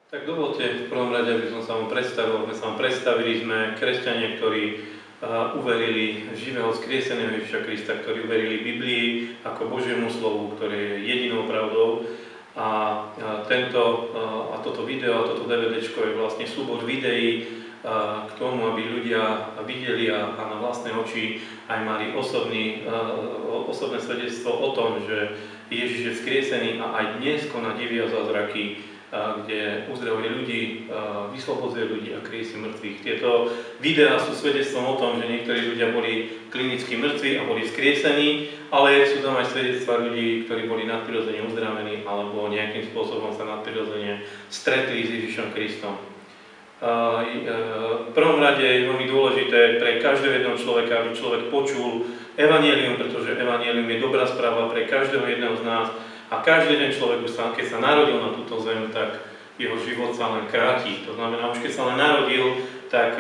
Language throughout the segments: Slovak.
Tak dovolte v prvom rade, aby som sa vám predstavil. My sa vám predstavili, sme kresťania, ktorí uverili živého skrieseného Ježiša Krista, ktorí uverili Biblii ako Božiemu slovu, ktoré je jedinou pravdou. A toto video a toto DVDčko je vlastne súbor videí k tomu, aby ľudia videli a na vlastné oči aj mali osobné svedectvo o tom, že Ježiš je vzkriesený a aj dnes koná divy a zázraky, kde uzdravuje ľudí, vyslobodzuje ľudí a kriesí mŕtvych. Tieto videá sú svedectvom o tom, že niektorí ľudia boli klinicky mŕtvi a boli vzkriesení, ale sú tam aj svedectvá ľudí, ktorí boli nadprirodzene uzdravení alebo nejakým spôsobom sa nadprirodzene stretli s Ježišom Kristom. V prvom rade je veľmi dôležité pre každého jedného človeka, aby človek počul evanjelium, pretože evanjelium je dobrá správa pre každého jedného z nás. A každý jeden človek, keď sa narodil na túto zem, tak jeho život sa len kráti. To znamená, už keď sa len narodil, tak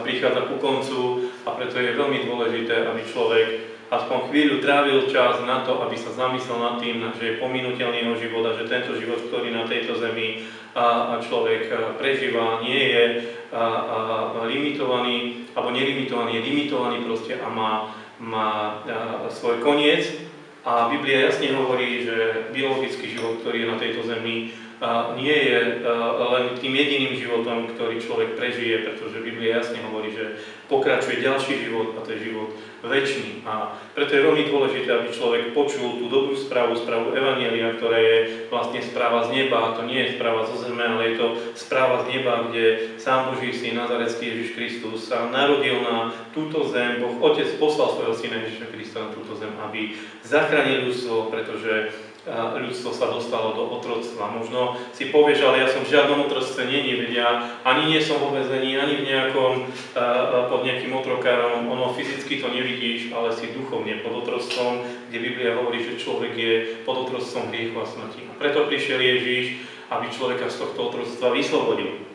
prichádza ku koncu a preto je veľmi dôležité, aby človek aspoň chvíľu trávil čas na to, aby sa zamyslel nad tým, že je pominuteľný jeho život a že tento život, ktorý na tejto zemi človek prežíva, nie je limitovaný, alebo nelimitovaný, je limitovaný proste a má svoj koniec. A Biblia jasne hovorí, že biologický život, ktorý je na tejto zemi, nie je len tým jediným životom, ktorý človek prežije, pretože Biblia jasne hovorí, že pokračuje ďalší život a to je život večný. A preto je veľmi dôležité, aby človek počul tú dobrú správu evanjelia, ktorá je vlastne správa z neba. A to nie je správa zo zeme, ale je to správa z neba, kde sám Boží syn, Nazaretský Ježiš Kristus sa narodil na túto zem. Boh Otec poslal svojho syna Ježiša Krista na túto zem, aby zachránil ľudstvo, pretože ľudstvo sa dostalo do otroctva. Možno si povieš, ale ja som v žiadnom otroctve nevedia, ani nie som vo väzení, ani v nejakom, pod nejakým otrokárom. Ono fyzicky to nevidíš, ale si duchovne pod otroctvom, kde Biblia hovorí, že človek je pod otroctvom hriechu a smrti. A preto prišiel Ježiš, aby človeka z tohto otroctva vyslobodil.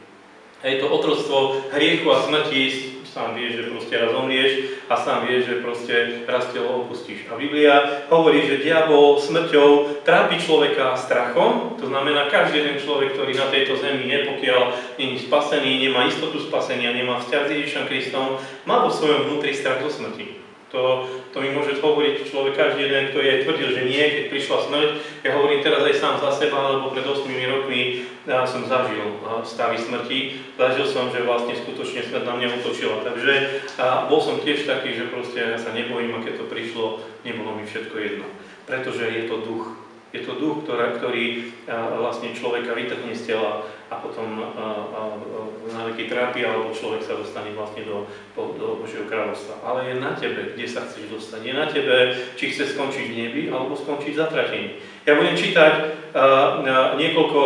Hej, to otroctvo hriechu a smrti, sám vieš, že proste raz zomrieš a sám vieš, že proste raz telo opustíš. A Biblia hovorí, že diabol smrťou trápi človeka strachom, to znamená, každý jeden človek, ktorý na tejto zemi je, pokiaľ nie je spasený, nemá istotu spasenia, nemá vzťah s Ježišom Kristom, má vo svojom vnútri strach zo smrti. To mi môže hovoriť človek, každý jeden, ktorý aj tvrdil, že nie, keď prišla smrť. Ja hovorím teraz aj sám za seba, lebo pred 8 rokmi som zažil stavy smrti. Zažil som, že vlastne skutočne smrť na mňa útočila. Takže bol som tiež taký, že proste ja sa nebojím a keď to prišlo, nebolo mi všetko jedno. Pretože je to duch. Je to duch, ktorý vlastne človeka vytrhne z tela a potom na veky trápi, alebo človek sa dostane vlastne do Božieho kráľovstva. Ale je na tebe, kde sa chceš dostať. Je na tebe, či chceš skončiť v nebi, alebo skončiť v zatratení. Ja budem čítať niekoľko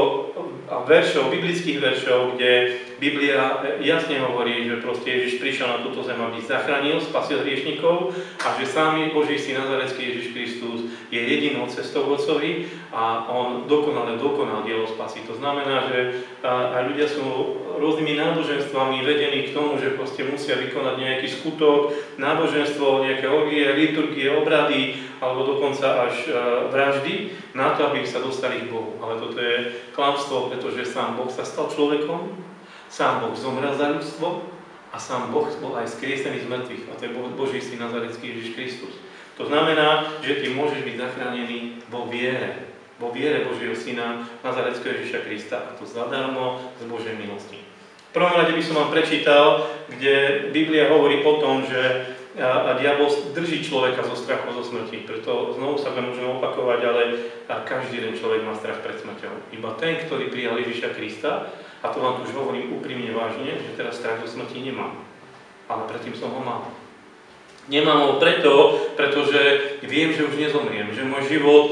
veršov, biblických veršov, kde Biblia jasne hovorí, že proste Ježiš prišiel na túto zem, aby zachránil, spasil hriešnikov a že sám Boží syn Nazaretský Ježiš Kristus je jedinou cestou k Otcovi a on dokonal dielo spasy. To znamená, že aj ľudia sú rôznymi náboženstvami vedení k tomu, že proste musia vykonať nejaký skutok, náboženstvo, nejaké orgie, liturgie, obrady alebo dokonca až vraždy na to, aby sa dostali k Bohu. Ale toto je klamstvo, pretože sám Boh sa stal človekom, sám Boh zomrel za ľudstvo a sám Boh bol aj skriesený z mŕtvych. A to je Boží syn Nazaretský Ježiš Kristus. To znamená, že ty môžeš byť zachránený vo viere Božieho syna Nazaretského Ježiša Krista a to zadarmo z Božej milosti. V prvom rade by som vám prečítal, kde Biblia hovorí o tom, že diabol drží človeka zo strachu zo smrti. Preto znovu sa môžeme opakovať, ale každý jeden človek má strach pred smrťou. Iba ten, ktorý prijal Ježiša Krista, a to vám už hovorím úprimne vážne, že teraz strach zo smrti nemám. Ale predtým som ho mal. Nemám ho pretože viem, že už nezomriem, že môj život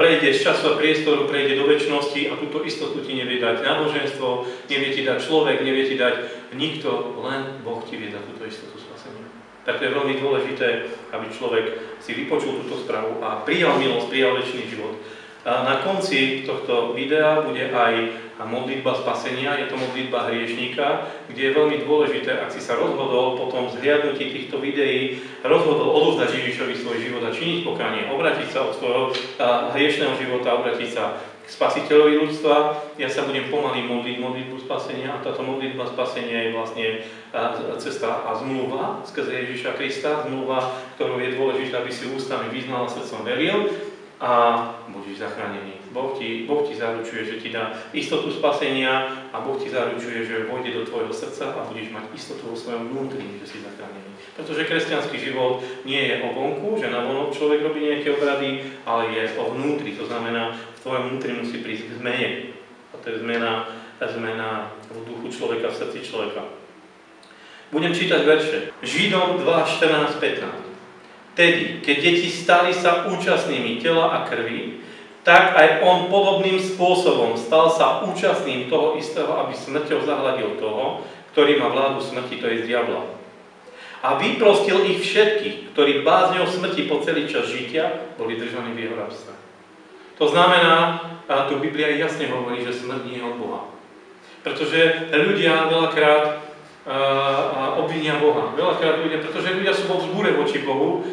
prejde z času a priestoru, prejde do večnosti a túto istotu ti nevie dať náboženstvo, nevie ti dať človek, nevie ti dať nikto, len Boh ti vie dať túto istotu spasenia. Preto je veľmi dôležité, aby človek si vypočul túto správu a prijal milosť, prijal večný život. Na konci tohto videa bude aj modlitba spasenia, je to modlitba hriešníka, kde je veľmi dôležité, ak si sa rozhodol po tom zhliadnutí týchto videí, rozhodol odovzdať Ježišovi svoj život a činiť pokánie, obrátiť sa od svojho hriešného života, obrátiť sa k spasiteľovi ľudstva. Ja sa budem pomaly modliť modlitbu spasenia a táto modlitba spasenia je vlastne cesta a zmluva skrze Ježiša Krista, zmluva, ktorú je dôležité, aby si ústami vyznal a srdcom veril a budeš zachránený. Boh ti zaručuje, že ti dá istotu spasenia a Boh ti zaručuje, že vôjde do tvojho srdca a budeš mať istotu vo svojom vnútri, že si zachránený. Pretože kresťanský život nie je o vonku, že na vonok človek robí nejaké obrady, ale je o vnútri. To znamená, v tvojom vnútri musí prísť k zmene. A to je zmena v duchu človeka, v srdci človeka. Budem čítať verše. Židom 2, 14, 15. Tedy, keď deti stali sa účastnými tela a krvi, tak aj on podobným spôsobom stal sa účastným toho istého, aby smrťou zahladil toho, ktorý má vládu smrti, to je diabla. A vyprostil ich všetkých, ktorí bázňou smrti po celý čas žitia boli držaní v jeho rabstve. To znamená, a tu Biblia jasne hovorí, že smrť nie je od Boha. Pretože ľudia veľakrát obvinia Boha. Veľakrát pretože ľudia sú vo vzbúre voči Bohu.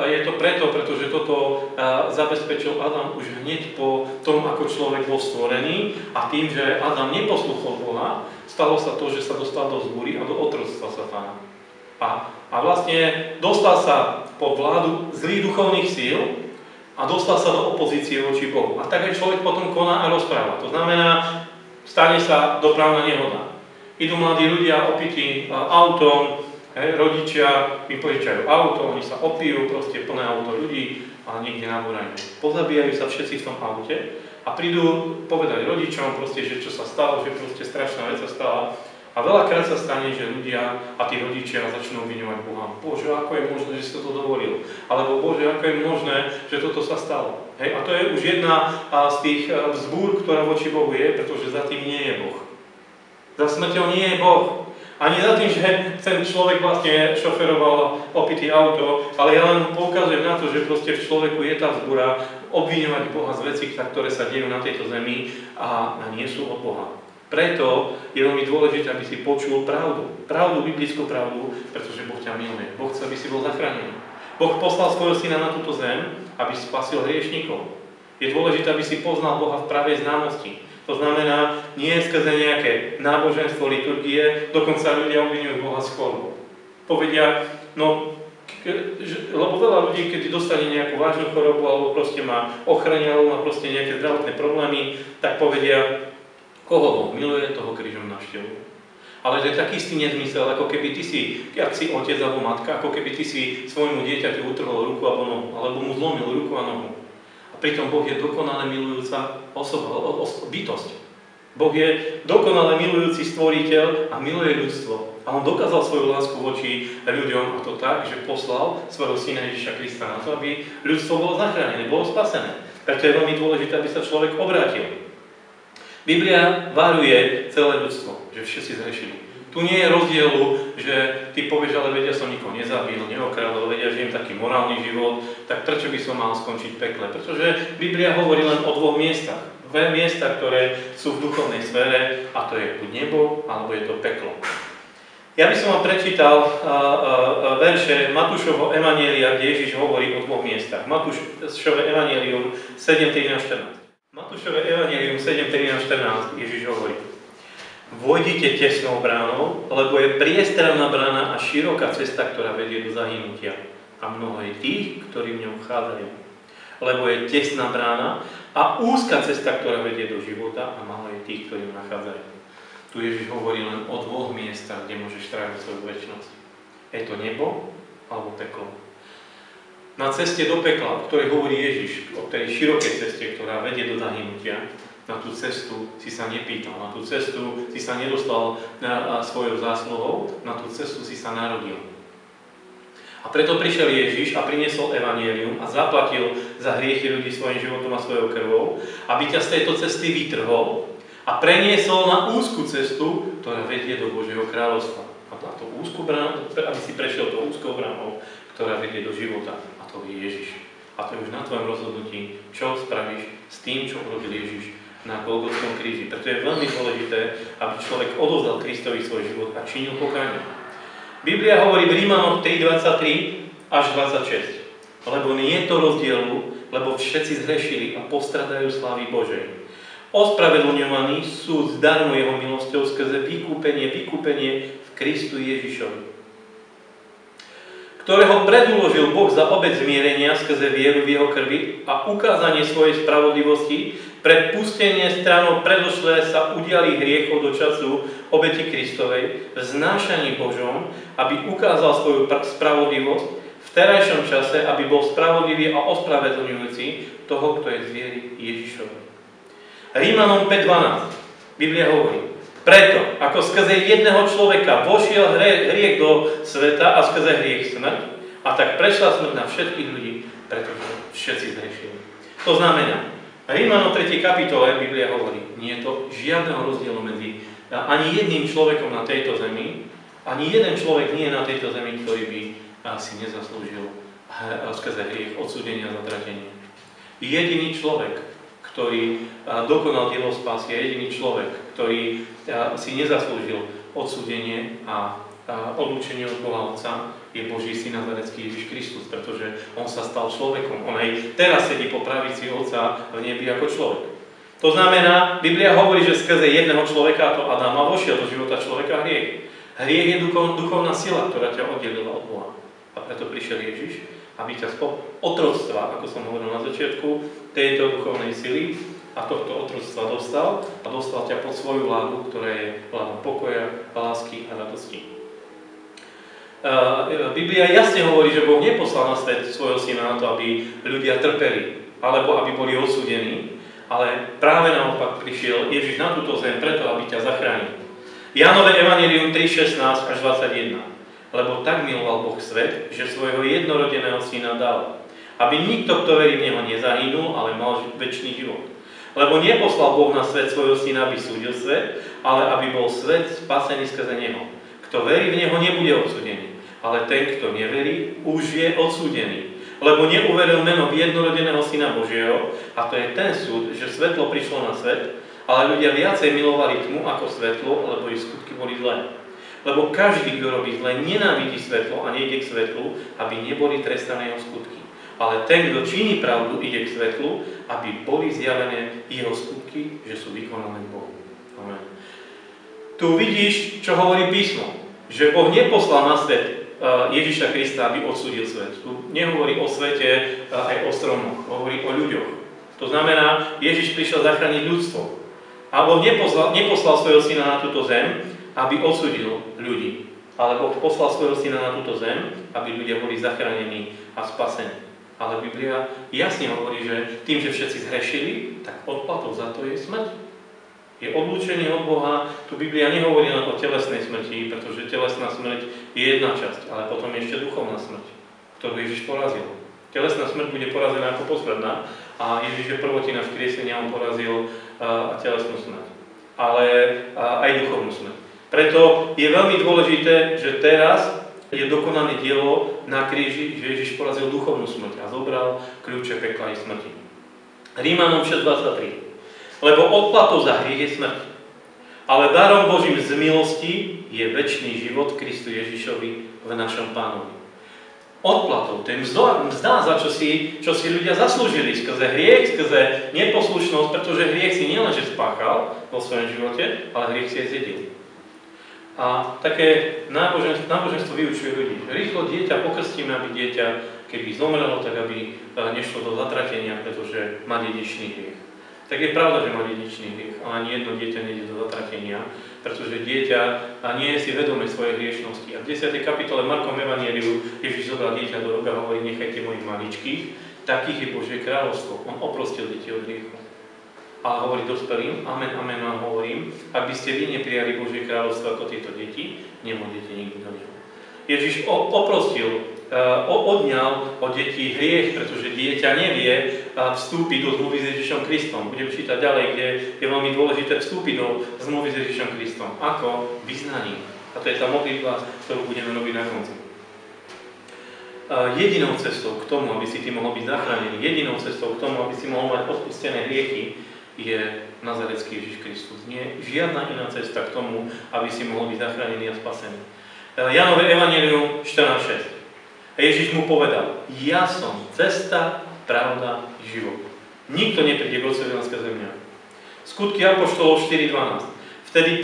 Je to pretože toto zabezpečil Adam už hneď po tom, ako človek bol stvorený a tým, že Adam neposlúchol Boha, stalo sa to, že sa dostal do vzbúry a do otroctva Satana. A vlastne dostal sa pod vládu zlých duchovných síl a dostal sa do opozície voči Bohu. A tak aj človek potom koná a rozpráva. To znamená, stane sa dopravná nehoda. Idú mladí ľudia opití autom, rodičia im požičajú auto, oni sa opijú, proste plné auto ľudí a niekde nabúrajú. Pozabíjajú sa všetci v tom aute a prídu povedať rodičom, proste, že čo sa stalo, že proste strašná vec sa stala. A veľakrát sa stane, že ľudia a tí rodičia začnú obviňovať Boha. Bože, ako je možné, že si toto dovolil? Alebo Bože, ako je možné, že toto sa stalo? Hej, a to je už jedna z tých vzbúr, ktorá voči Bohu je, pretože za tým nie je Boh. Za smrťou nie je Boh. Ani za tým, že ten človek vlastne šoferoval opitý auto, ale ja len poukazujem na to, že proste v človeku je tá vzbúra obviňovať Boha z vecí, ktoré sa dejú na tejto zemi a nie sú od Boha. Preto je veľmi dôležité, aby si počul pravdu. Pravdu, biblickú pravdu, pretože Boh ťa miluje. Boh chce, aby si bol zachránený. Boh poslal svojho syna na túto zem, aby spasil hriešnikov. Je dôležité, aby si poznal Boha v pravej známosti. To znamená, nie skrze nejaké náboženstvo, liturgie, dokonca ľudia obviňujú Boha z chorob. Povedia, lebo veľa ľudí, keď dostane nejakú vážnu chorobu, alebo proste má ochorenie, alebo má proste nejaké zdravotné problémy, tak povedia, koho Boh miluje, toho krížom navštevuje. Ale to je taký istý nezmysel, ako keby ty si, ak si otec alebo matka, ako keby ty si svojmu dieťaťu utrhol ruku alebo nohu, alebo mu zlomil ruku a nohu. Pritom Boh je dokonale milujúca bytosť. Boh je dokonale milujúci stvoriteľ a miluje ľudstvo. A on dokázal svoju lásku voči ľuďom a to tak, že poslal svojho syna Ježiša Krista na to, aby ľudstvo bolo zachránené, bolo spasené. Preto je veľmi dôležité, aby sa človek obrátil. Biblia varuje celé ľudstvo, že všetci zhrešili. Tu nie je rozdielu, že ty povieš, ale vedia som nikoho nezabil, neokradol, vedia, že im taký morálny život, tak prečo by som mal skončiť v pekle? Pretože Biblia hovorí len o dvoch miestach. Dve miesta, ktoré sú v duchovnej sfére, a to je buď nebo, alebo je to peklo. Ja by som vám prečítal verše Matúšovho evanjelia, kde Ježiš hovorí o dvoch miestach. Matúšové evanjelium 7.13.14. Matúšové evanjelium 7.13.14 Ježiš hovorí: Vojdite tesnou bránou, lebo je priestranná brána a široká cesta, ktorá vedie do zahynutia. A mnoho je tých, ktorí v ňom vchádzajú. Lebo je tesná brána a úzka cesta, ktorá vedie do života a málo je tých, ktorí ju nachádzajú. Tu Ježiš hovorí len o dvoch miestach, kde môžeš tráviť svoju večnosť. Je to nebo alebo peklo. Na ceste do pekla, o ktorej hovorí Ježiš, o tej širokej ceste, ktorá vedie do zahynutia, na tú cestu si sa nepýtal, na tú cestu si sa nedostal svojou zásluhou, na tú cestu si sa narodil. A preto prišiel Ježiš a priniesol evanjelium a zaplatil za hriechy ľudí svojim životom a svojou krvou, aby ťa z tejto cesty vytrhol a preniesol na úzku cestu, ktorá vedie do Božieho kráľovstva. A na tú úzku bránu, aby si prešiel tou úzkou bránou, ktorá vedie do života. A to je Ježiš. A to je už na tvojom rozhodnutí, čo spravíš s tým, čo urobil Ježiš na Golgotskom kríži. Preto je veľmi dôležité, aby človek odovzdal Kristovi svoj život a činil pokánie. Biblia hovorí v Rímanoch 3.23 až 26. Lebo nie je to rozdielu lebo všetci zhrešili a postradajú slávy Božej. Ospravedlňovaní sú zdarmo jeho milosťou skrze vykúpenie v Kristu Ježišovi, ktorého predúložil Boh za obeť zmierenia skrze vieru v jeho krvi a ukázanie svojej spravodlivosti pre pustenie stranou predošlé sa udialých hriechov do času obeti Kristovej v znášaní Božom, aby ukázal svoju spravodlivosť v terajšom čase, aby bol spravodlivý a ospravedlňujúci toho, kto je z viery Ježišovi. Rímanom 5.12. Biblia hovorí: preto, ako skrze jedného človeka vošiel hriech do sveta a skrze hriech smrť, a tak prešla smrť na všetkých ľudí, pretože všetci zhrešili. To znamená, Rímanom 3. kapitole Biblia hovorí, nie je to žiadneho rozdielu medzi ani jedným človekom na tejto zemi, ani jeden človek nie je na tejto zemi, ktorý by si nezaslúžil skrze hriech odsúdenia a zatratenia. Jediný človek, ktorý dokonal dielo spásy, jediný človek, ktorý si nezaslúžil odsúdenie a odlúčenie od Boha Otca, je Boží syn nazarecký Ježiš Kristus, pretože on sa stal človekom. On aj teraz sedí po pravici Otca v nebi ako človek. To znamená, Biblia hovorí, že skrze jedného človeka, to Adama, vošiel do života človeka hriech. Hriech je duchovná sila, ktorá ťa oddelila od Boha. A preto prišiel Ježiš, aby ťa z otroctva, ako som hovoril na začiatku, tejto duchovnej sily a tohto otroctva dostal ťa pod svoju vládu, ktorá je vládou pokoja, lásky a radosti. Biblia jasne hovorí, že Boh neposlal na svet svojho syna na to, aby ľudia trpeli, alebo aby boli odsúdení, ale práve naopak prišiel Ježiš na túto zem preto, aby ťa zachránil. Jánove Evanjelium 3.16 až 21. Lebo tak miloval Boh svet, že svojho jednorodeného syna dal, aby nikto, kto verí v neho, nezahynul, ale mal večný život. Lebo neposlal Boh na svet svojho syna, aby súdil svet, ale aby bol svet spasený skrze neho. Kto verí v neho, nebude odsúdený, ale ten, kto neverí, už je odsúdený. Lebo neuveril meno jednorodeného syna Božieho, a to je ten súd, že svetlo prišlo na svet, ale ľudia viacej milovali tmu ako svetlo, lebo ich skutky boli zlé. Lebo každý, kto robí zle, nenávidí svetlo a nejde k svetlu, aby neboli trestané jeho skutky. Ale ten, kto činí pravdu, ide k svetlu, aby boli zjavené jeho skutky, že sú vykonané Bohu. Amen. Tu vidíš, čo hovorí písmo. Že Boh neposlal na svet Ježiša Krista, aby odsúdil svet. Tu nehovorí o svete aj o stromoch, hovorí o ľuďoch. To znamená, Ježiš prišiel zachrániť ľudstvo. A Boh neposlal svojho syna na túto zem, aby odsúdil ľudí. Ale Boh poslal svojho syna na túto zem, aby ľudia boli zachránení a spasení. Ale Biblia jasne hovorí, že tým, že všetci zhrešili, tak odplatou za to je smrť. Je odlúčenie od Boha. Tu Biblia nehovorí len o telesnej smrti, pretože telesná smrť je jedna časť, ale potom je ešte duchovná smrť, ktorú Ježiš porazil. Telesná smrť bude porazená ako posledná a Ježiš je prvotina vzkriesenia, on porazil telesnú smrť, ale aj duchovnú smrť. Preto je veľmi dôležité, že teraz je dokonané dielo na kríži, že Ježiš porazil duchovnú smrť a zobral kľúče pekla i smrti. Rímanom 6.23. Lebo odplatou za hriech je smrť. Ale darom Božím z milosti je večný život Kristu Ježišovi v našom Pánovi. Odplatou, to je mzda, za čo si ľudia zaslúžili skrze hriech, skrze neposlušnosť, pretože hriech si nielenže spáchal vo svojom živote, ale hriech si aj zjedil. A také náboženstvo vyučuje ľudí. Rýchlo dieťa pokrstíme, aby dieťa, keby zomrelo, tak aby nešlo do zatratenia, pretože má dedičný hriech. Tak je pravda, že má dedičný hriech, ale ani jedno dieťa nejde do zatratenia, pretože dieťa nie je si vedomé svojej hriešnosti. A v 10. kapitole Markom Evanjeliu Ježiš zobral dieťa do roka a hovorí, nechajte mojich maličkých, takých je Božie kráľovstvo. On oprostil deti od hriechu. Ale hovorí dospelým, amen, amen vám hovorím, ak by ste vy neprijali Božie kráľovstvo ako tieto deti, nemôžete nikdy do neho. Ježiš oprostil, odňal od detí hriech, pretože dieťa nevie vstúpiť do zmluvy s Ježišom Kristom. Budem čítať ďalej, kde je veľmi dôležité vstúpiť do zmluvy s Ježišom Kristom. Ako? Vyznaním. A to je tá modlitba, ktorú budeme robiť na konci. Jedinou cestou k tomu, aby si ty mohol byť zachránený, jedinou cestou k tomu, aby si mohol mať odpustené hriechy, je nazarecký Ježiš Kristus. Nie žiadna iná cesta k tomu, aby si mohol byť zachránený a spasený. Jánove Evanjelium 14.6. A Ježiš mu povedal, ja som cesta, pravda život. Nikto nepríde k Otcovi len skrze mňa. Skutky apoštolov 4.12. Vtedy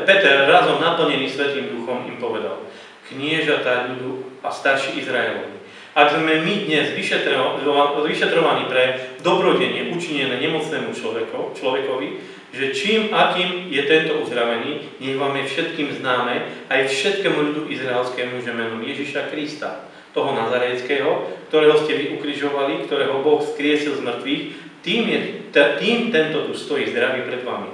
Peter razom naplnený Svätým Duchom im povedal: kniežatá ľudu a starší Izraelovi, ak sme my dnes vyšetrovaní pre dobrodenie učinené nemocnému človekovi, že čím akým je tento uzdravený, nech vám je všetkým známe, aj všetkému ľudu izraelskému, že menom Ježiša Krista, toho Nazarejského, ktorého ste vy ukrižovali, ktorého Boh skriesil z mŕtvych, tým tento tu stojí zdravý pred vami.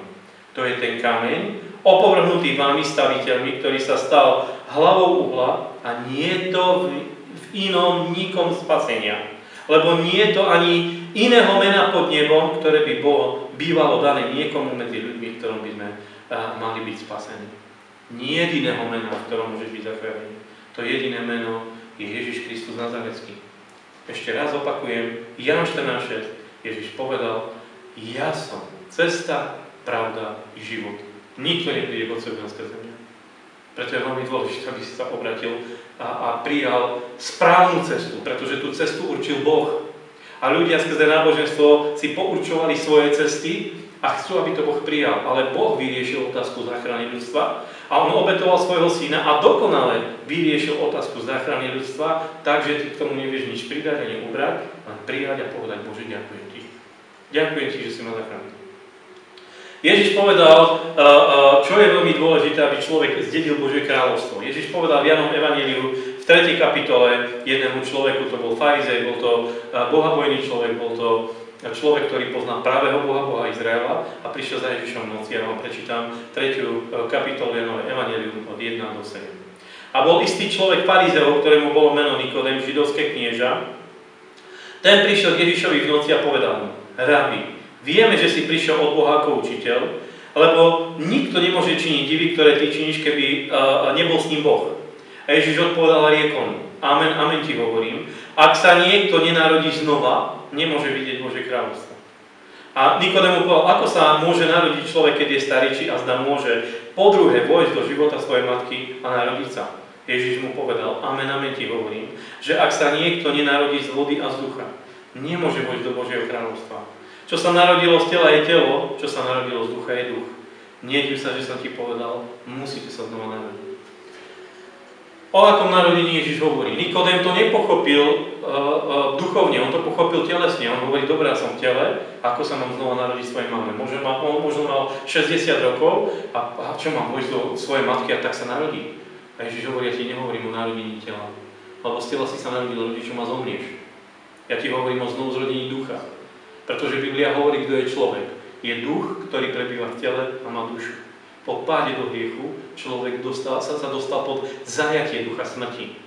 To je ten kameň, opovrhnutý vami staviteľmi, ktorý sa stal hlavou uhla, a nie je to v inom nikom spasenia. Lebo nie je to ani iného mena pod nebom, ktoré by bývalo dané niekomu medzi ľuďmi, ktorom by sme mali byť spasení. Nie jediného mena, v ktorom môžeš byť zachránený. To jediné meno je Ježiš Kristus Nazarecký. Ešte raz opakujem, Ján 14.6. Ježiš povedal: ja som cesta, pravda i život. Nikto nepríde k Otcovi len skrze mňa. Preto je veľmi dôležité, aby si sa obratil a prijal správnu cestu, pretože tú cestu určil Boh. A ľudia skrze náboženstvo si pourčovali svoje cesty a chcú, aby to Boh prijal. Ale Boh vyriešil otázku záchrany ľudstva a on obetoval svojho syna a dokonale vyriešil otázku záchrany ľudstva, takže ty k tomu nevieš nič pridať ani ubrať, len prijať a povedať: Bože, ďakujem ti. Ďakujem ti, že si ma zachránil. Ježiš povedal, čo je veľmi dôležité, aby človek zdedil Božie kráľovstvo. Ježiš povedal v Jánovom evanjeliu v 3. kapitole jednému človeku, to bol farizej, bol to bohabojný človek, bol to človek, ktorý pozná pravého Boha, Boha Izraela, a prišiel za Ježišom v noci. Ja vám prečítam 3. kapitolu Jánovom evanjeliu od 1 do 7. A bol istý človek farizeov, ktorému bolo meno Nikodém, židovské knieža. Ten prišiel k Ježišovi v noci a povedal mu: Rabi, vieme, že si prišiel od Boha ako učiteľ, lebo nikto nemôže činiť divy, ktoré ty činíš, keby nebol s ním Boh. A Ježiš odpovedal a riekol mu: Amen, amen ti hovorím, ak sa niekto nenarodí znova, nemôže vidieť Božie kráľovstvo. A Nikodém mu povedal: ako sa môže narodiť človek, keď je starý, či azda môže po druhé vojsť do života svojej matky a narodiť sa? Ježiš mu povedal: Amen, amen ti hovorím, že ak sa niekto nenarodí z vody a z ducha, nemôže vojsť do Božieho kráľovstva. Čo sa narodilo z tela je telo, čo sa narodilo z ducha je duch. Nediv sa, že som ti povedal, musíte sa znova narodiť. O akom narodení Ježiš hovorí? Nikodém to nepochopil duchovne, on to pochopil telesne. On hovorí: dobrá, som v tele, ako sa mám znova narodiť svojej mame? Možno mal 60 rokov a čo mám vojsť do svojej matky a tak sa narodí? A Ježiš hovorí: ja ti nehovorím o narodení tela, lebo z tela si sa narodil rodičom a zomrieš. Ja ti hovorím o znovuzrodení ducha. Pretože Biblia hovorí, kto je človek. Je duch, ktorý prebýva v tele a má dušu. Po páde do hriechu človek sa dostal pod zajatie ducha smrti.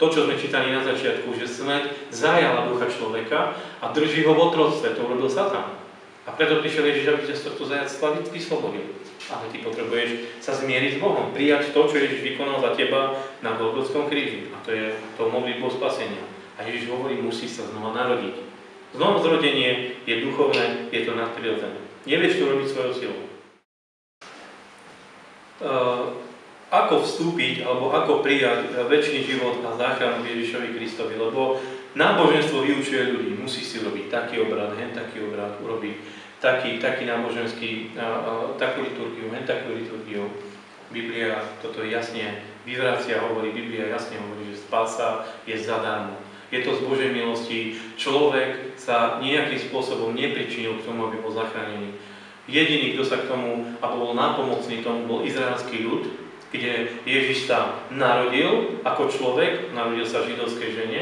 To, čo sme čítali na začiatku, že smrť zajala ducha človeka a drží ho v otroctve. To urobil Satan. A preto prišiel Ježiš, aby ťa z tohto zajatstva vyslobodil. Ale ty potrebuješ sa zmieriť s Bohom, prijať to, čo Ježiš vykonal za teba na Golgotskom kríži. A to je to modlitbou spasenia. A Ježiš hovorí: musíš sa znova narodiť. Znovuzrodenie je duchovné, je to nadprirodzené. Nevieš to robiť svojou silou. Ako vstúpiť, alebo ako prijať večný život a záchranu Ježišovi Kristovi, lebo náboženstvo vyučuje ľudí. Musí si robiť taký obrad, hen taký obrad, urobiť taký náboženský, takú liturgiu, hen takú liturgiu. Biblia toto jasne vyvracia, Biblia jasne hovorí, že spása je zadarmo. Je to z Božej milosti. Človek sa nejakým spôsobom nepričinil k tomu, aby bol zachránený. Jediný, kto sa k tomu, alebo bol nápomocný tomu, bol izraelský ľud, kde Ježiš sa narodil ako človek, narodil sa židovskej žene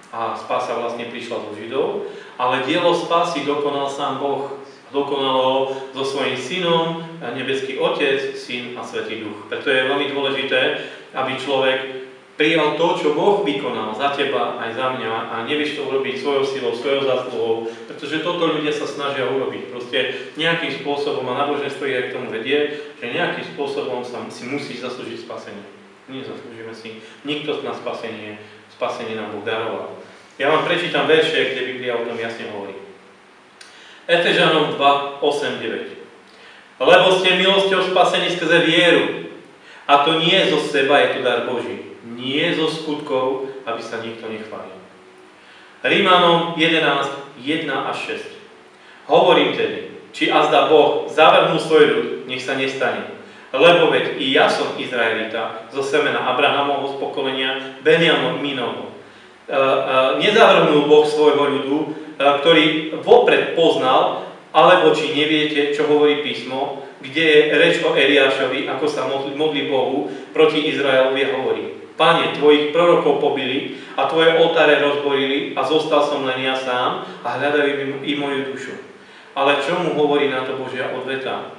a spása vlastne prišla zo Židov, ale dielo spásy dokonal sám Boh. Dokonal ho so svojím synom, nebeský Otec, Syn a Svätý Duch. Preto je veľmi dôležité, aby človek prijal to, čo Boh vykonal za teba aj za mňa, a nevieš to urobiť svojou silou, svojou zásluhou, pretože toto ľudia sa snažia urobiť. Proste nejakým spôsobom, a náboženstvo je k tomu vedie, že nejakým spôsobom si musíš zaslúžiť spasenie. Nezaslúžime si. Nikto z nás spasenie nám Boh daroval. Ja vám prečítam verše, kde Biblia o tom jasne hovorí. Efežanom 2, 8, 9. Lebo ste milosťou spasení skrze vieru, a to nie zo seba, je to dar Boží. Nie zo skutkov, aby sa nikto nechválil. Rímanom 11, 1 až 6. Hovorím tedy, či azda Boh zavrhnul svoj ľud, nech sa nestane. Lebo veď i ja som Izraelita, zo semena Abrahamovho z pokolenia Benjamínovho. Nezavrhnul Boh svojho ľudu, ktorý vopred poznal, alebo či neviete, čo hovorí písmo, kde je reč o Eliášovi, ako sa modlí Bohu proti Izraelovi a hovorí: Pane, tvojich prorokov pobili a tvoje oltáre rozborili a zostal som len ja sám a hľadajú i moju dušu. Ale čo mu hovorí na to Božia odveta?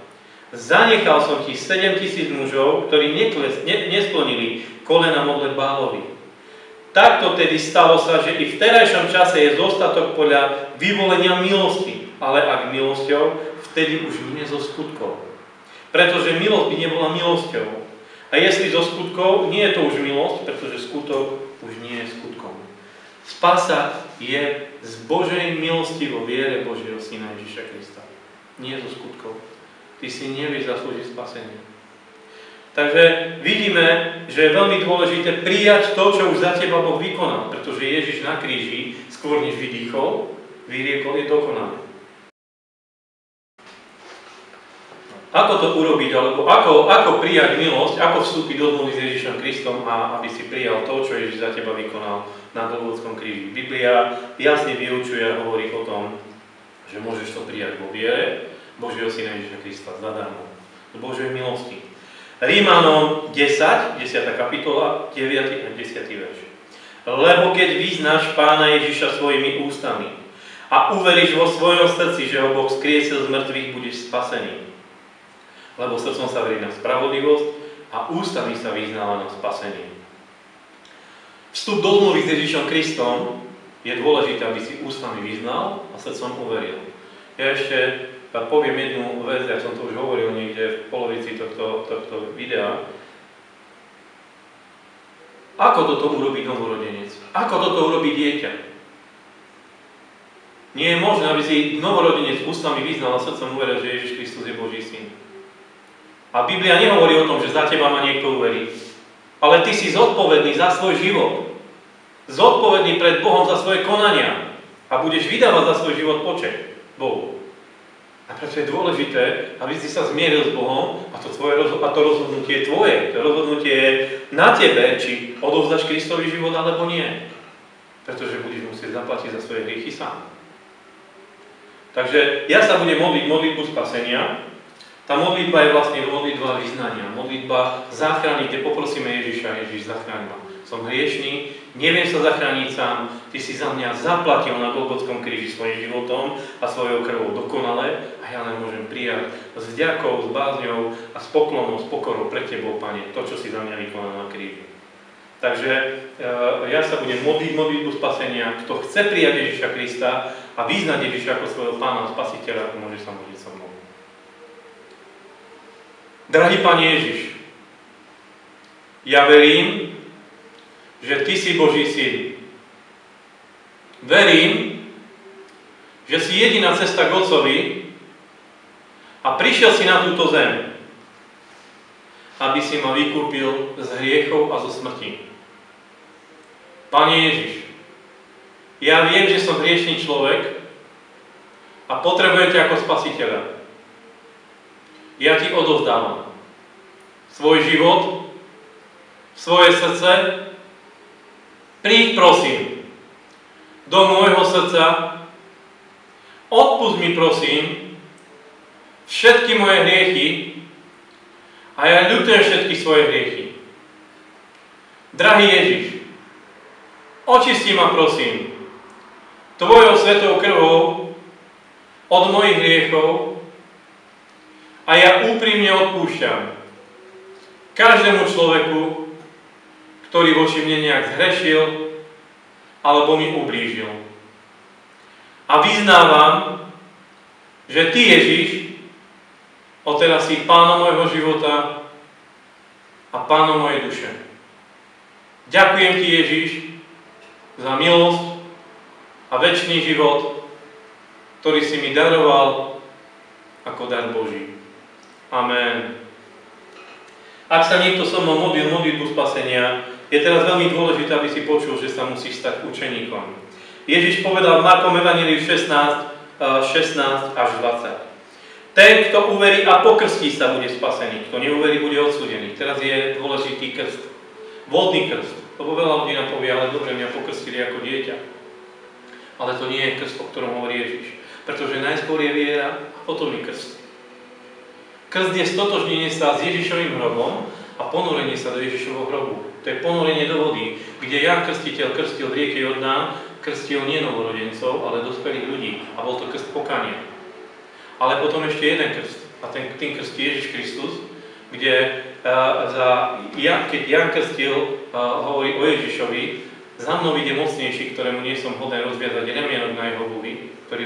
Zanechal som ti 7000 mužov, ktorí nesklonili kolena modle Bálovi. Takto tedy stalo sa, že i v terajšom čase je zostatok podľa vyvolenia milosti, ale ak milosťou, vtedy už nie zo skutkov. Pretože milosť by nebola milosťou. A jestli zo skutkov, nie je to už milosť, pretože skutok už nie je skutkom. Spása je z Božej milosti vo viere Božieho Syna Ježiša Krista. Nie zo skutkov. Ty si nevieš zaslúžiť spasenie. Takže vidíme, že je veľmi dôležité prijať to, čo už za teba Boh vykonal, pretože Ježiš na kríži, skôr než vydýchol, vyriekol: je dokonané. Ako to urobiť, alebo ako prijať milosť, ako vstúpiť do zmluvy s Ježišom Kristom a aby si prijal to, čo Ježiš za teba vykonal na Golgotskom kríži. Biblia jasne vyučuje a hovorí o tom, že môžeš to prijať vo viere Božieho Syna Ježiša Krista zadarmo, z Božej milosti. Rímanom 10. kapitola, 9. a 10. verš. Lebo keď vyznáš Pána Ježiša svojimi ústami a uveríš vo svojom srdci, že ho Boh skriesil z mŕtvych, budeš spasený. Lebo srdcom sa verí na spravodlivosť a ústami sa vyznáva na spasenie. Vstup do zmluvy s Ježišom Kristom je dôležité, aby si ústami vyznal a srdcom uveril. Ja ešte poviem jednu vec, ja som to už hovoril niekde v polovici tohto videa. Ako toto urobí novorodenec? Ako toto urobí dieťa? Nie je možné, aby si novorodenec ústami vyznal a srdcom uveril, že Ježiš Kristus je Boží syn. A Biblia nehovorí o tom, že za teba má niekto uveriť. Ale ty si zodpovedný za svoj život. Zodpovedný pred Bohom za svoje konania. A budeš vydávať za svoj život počet Bohu. A preto je dôležité, aby si sa zmieril s Bohom a to rozhodnutie je tvoje. To rozhodnutie je na tebe, či odovzdáš Kristový život alebo nie. Pretože budeš musieť zaplatiť za svoje hriechy sám. Takže ja sa budem modliť modlitbu spasenia. Tá modlitba je vlastne modlitba vyznania, modlitba záchrany, kde poprosíme Ježiša: Ježiš, zachráň ma. Som hriešný, neviem sa zachrániť sám, ty si za mňa zaplatil na Golgotskom kríži svojím životom a svojou krvou dokonale a ja len môžem prijať s vďakou, s bázňou a s poklonom, s pokorou pre tebou, Pane, to, čo si za mňa vykonal na kríži. Takže ja sa budem modliť modlitbu spasenia. Kto chce prijať Ježiša Krista a vyznať Ježiša ako svojho Pána a Spasiteľa, môže sa modliť so mnou. Drahý Pane Ježiš, ja verím, že Ty si Boží syn. Verím, že si jediná cesta k Otcovi a prišiel si na túto zem, aby si ma vykúpil z hriechov a zo smrti. Pane Ježiš, ja viem, že som hriešný človek a potrebujem ťa ako Spasiteľa. Ja Ti odovzdávam svoj život, svoje srdce. Príď, prosím, do môjho srdca, odpusť mi, prosím, všetky moje hriechy a ja ľutujem všetky svoje hriechy. Drahý Ježiš, očisti ma, prosím, Tvojou svetou krvou od mojich hriechov a ja úprimne odpúšťam každému človeku, ktorý voči mne nejak zhrešil alebo mi ublížil. A vyznávam, že Ty, Ježiš, odteraz si Pánom môjho života a Pánom mojej duše. Ďakujem Ti, Ježiš, za milosť a večný život, ktorý si mi daroval ako dar Boží. Amen. Ak sa niekto so mnou modlil modlitbu spasenia, je teraz veľmi dôležité, aby si počul, že sa musíš stať učeníkom. Ježiš povedal v Markovom evanjeliu 16 až 20. Ten, kto uverí a pokrstí sa, bude spasený. Kto neuverí, bude odsúdený. Teraz je dôležitý krst. Vodný krst. Lebo veľa ľudí nám povie, ale dobre, mňa pokrstili ako dieťa. Ale to nie je krst, o ktorom hovorí Ježiš. Pretože najskôr je viera a potom je krst. Krst je stotožnenie sa s Ježišovým hrobom a ponorenie sa do Ježišovho hrobu. To je ponorenie do vody, kde Ján Krstiteľ krstil v rieke Jordán, krstil nie novorodencov, ale dospelých ľudí. A bol to krst pokania. Ale potom ešte jeden krst. A tým krstí Ježiš Kristus, kde keď Ján Krstil hovorí o Ježišovi, za mnou ide mocnejší, ktorému nie som hoden rozviazať remienok na jeho obuvi, ktorý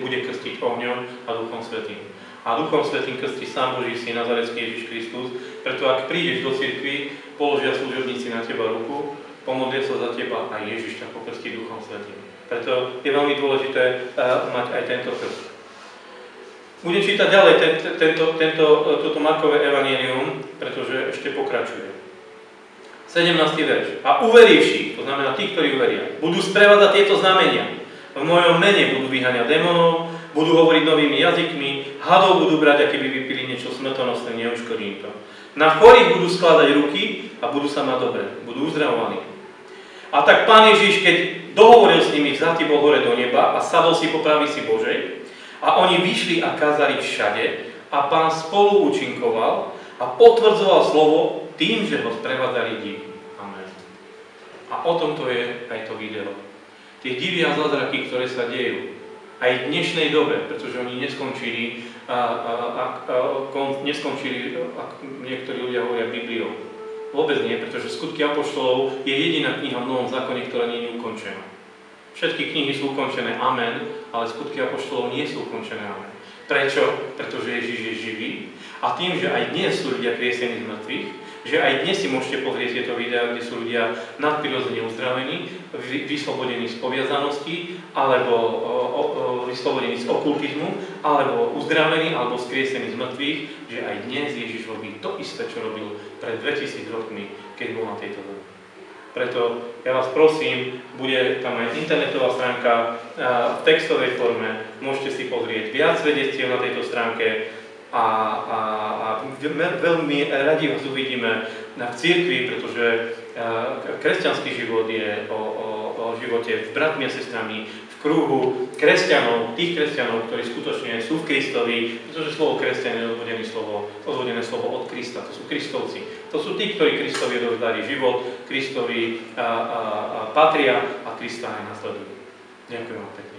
bude krstiť ohňom a Duchom Svätým. A Duchom Svätým krstí sám Boží Syn Nazarecký Ježiš Kristus, preto ak prídeš do cirkvi, položia služobníci na teba ruku, pomodlia sa za teba a Ježiš ťa pokrstí Duchom Svätým. Preto je veľmi dôležité mať aj tento krst. Budem čítať ďalej toto Markové evanjelium, pretože ešte pokračuje. 17. verš. A uverivší, to znamená tí, ktorí uveria, budú sprevádzať tieto znamenia. V mojom mene budú vyháňať démonov, budú hovoriť novými jazykmi, hadov budú brať, a keby vypili niečo smrtonosné, neuškodí im to. Na chorých budú skladať ruky a budú sa mať dobre, budú uzdravovaní. A tak Pán Ježiš, keď dohovoril s nimi, vzatý bol hore do neba a sadol si po pravici Božej, a oni vyšli a kázali všade a Pán spolu účinkoval a potvrdzoval slovo tým, že ho sprevádzali divy. Amen. A o tomto je aj to video. Tie divy a zázraky, ktoré sa dejú aj v dnešnej dobe, pretože oni neskončili, ako niektorí ľudia hovoria, Bibliou. Vôbec nie, pretože Skutky apoštolov je jediná kniha v Novom zákone, ktorá nie je ukončená. Všetky knihy sú ukončené, amen, ale Skutky apoštolov nie sú ukončené, amen. Prečo? Pretože Ježiš je živý a tým, že aj dnes sú ľudia kriesení z mŕtvych, že aj dnes si môžete pozrieť tieto videá, kde sú ľudia nadprirodzene uzdravení, vyslobodení z poviazanosti, alebo vyslobodení z okultizmu, alebo uzdravení, alebo skriesení z mŕtvych, že aj dnes Ježiš robí to isté, čo robil pred 2000 rokmi, keď bol na tejto zemi. Preto ja vás prosím, bude tam aj internetová stránka v textovej forme, môžete si pozrieť viac svedectiev na tejto stránke a veľmi radi vás uvidíme v cirkvi, pretože kresťanský život je o živote s bratmi a sestrami, v kruhu kresťanov, tých kresťanov, ktorí skutočne sú v Kristovi, pretože slovo kresťan je odvodené slovo od Krista, to sú Kristovci. To sú tí, ktorí Kristovi odovzdali život, Kristovi patria a Krista aj nasledujú. Ďakujem vám pekne.